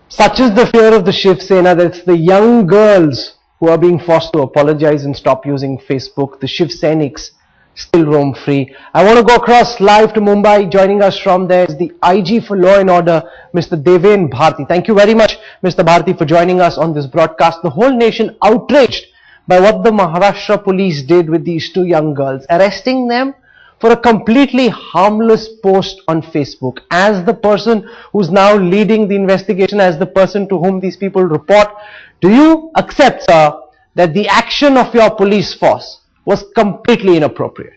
Such is the fear of the Shiv Sena that it's the young girls who are being forced to apologize and stop using Facebook. The Shiv Sainiks still roam free. I want to go across live to Mumbai. Joining us from there is the IG for Law and Order, Mr. Deven Bharti. Thank you very much, Mr. Bharti, for joining us on this broadcast. The whole nation outraged by what the Maharashtra police did with these two young girls, arresting them for a completely harmless post on Facebook. As the person who's now leading the investigation, as the person to whom these people report, do you accept, sir, that the action of your police force was completely inappropriate?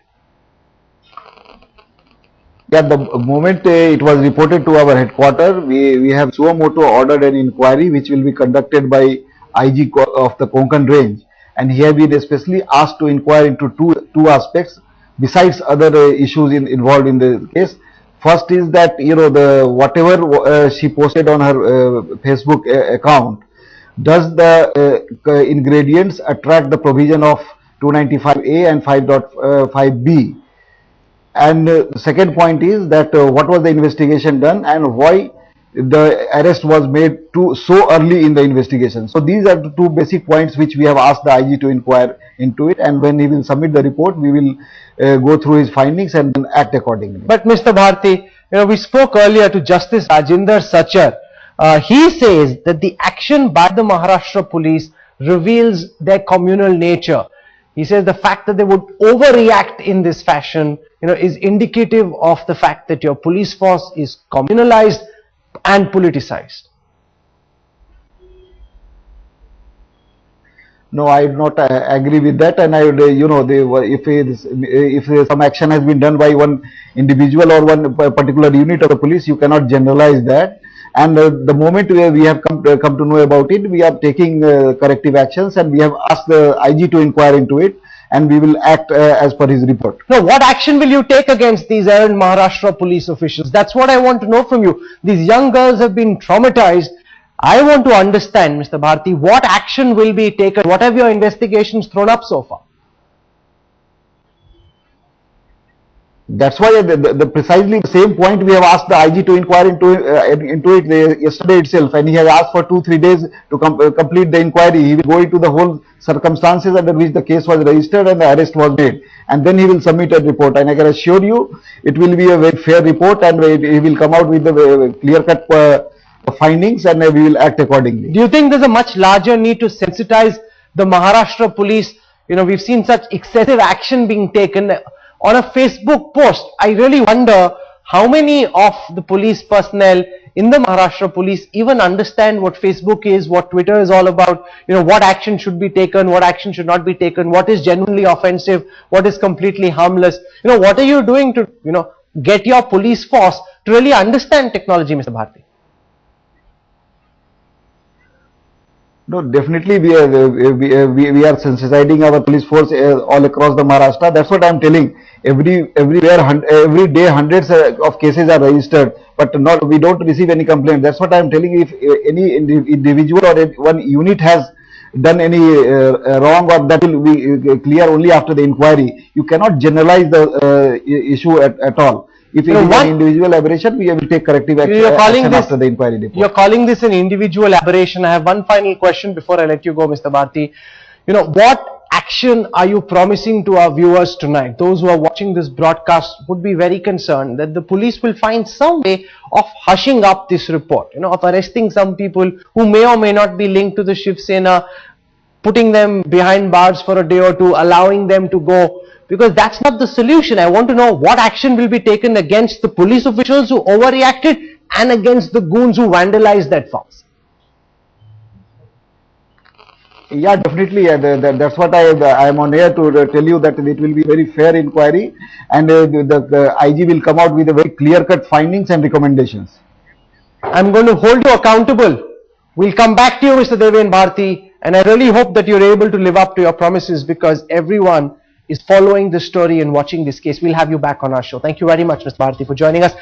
Yeah, the moment it was reported to our headquarters, we have suo motu ordered an inquiry which will be conducted by IG of the Konkan range, and he has been especially asked to inquire into two aspects besides other issues involved in the case. First is that, you know, the whatever she posted on her Facebook account, does the ingredients attract the provision of 295A and 5.5B? And the second point is that what was the investigation done and why the arrest was made so early in the investigation. So these are the two basic points which we have asked the IG to inquire into it, and when he will submit the report, we will go through his findings and then act accordingly. But Mr. Bharti, you know, we spoke earlier to Justice Rajinder Sachar. He says that the action by the Maharashtra police reveals their communal nature. He says the fact that they would overreact in this fashion, you know, is indicative of the fact that your police force is communalized and politicized. No, I do not agree with that, and I would, you know, if some action has been done by one individual or one particular unit of the police, you cannot generalize that. And the moment we have come to know about it, we are taking corrective actions, and we have asked the IG to inquire into it, and we will act as per his report. Now, what action will you take against these errant Maharashtra police officials? That's what I want to know from you. These young girls have been traumatized. I want to understand, Mr. Bharti, what action will be taken? What have your investigations thrown up so far? That's why the precisely the same point we have asked the IG to inquire into it yesterday itself, and he has asked for 2-3 days to complete the inquiry. He will go into the whole circumstances under which the case was registered and the arrest was made, and then he will submit a report. And I can assure you, it will be a very fair report, and he will come out with the clear-cut findings, and we will act accordingly. Do you think there's a much larger need to sensitize the Maharashtra police? You know, we've seen such excessive action being taken on a Facebook post. I really wonder how many of the police personnel in the Maharashtra police even understand what Facebook is, what Twitter is all about, you know, what action should be taken, what action should not be taken, what is genuinely offensive, what is completely harmless. You know, what are you doing to, you know, get your police force to really understand technology, Mr. Bharti? No, definitely we are sensitizing our police force all across the Maharashtra. That's what I am telling. Every day hundreds of cases are registered, but we don't receive any complaint. That's what I am telling. If any individual or one unit has done any wrong, or that will be clear only after the inquiry. You cannot generalize the issue at all. If it is an individual aberration, we will take corrective action after the inquiry report. You're calling this an individual aberration. I have one final question before I let you go, Mr. Bharti. You know, what action are you promising to our viewers tonight? Those who are watching this broadcast would be very concerned that the police will find some way of hushing up this report, you know, of arresting some people who may or may not be linked to the Shiv Sena, putting them behind bars for a day or two, allowing them to go. Because that's not the solution. I want to know what action will be taken against the police officials who overreacted and against the goons who vandalized that farce. Yeah, definitely. That's what I am on air to tell you, that it will be very fair inquiry, and the IG will come out with a very clear-cut findings and recommendations. I'm going to hold you accountable. We'll come back to you, Mr. Deven Bharti, and I really hope that you're able to live up to your promises, because everyone is following this story and watching this case. We'll have you back on our show. Thank you very much, Mr. Bharti, for joining us.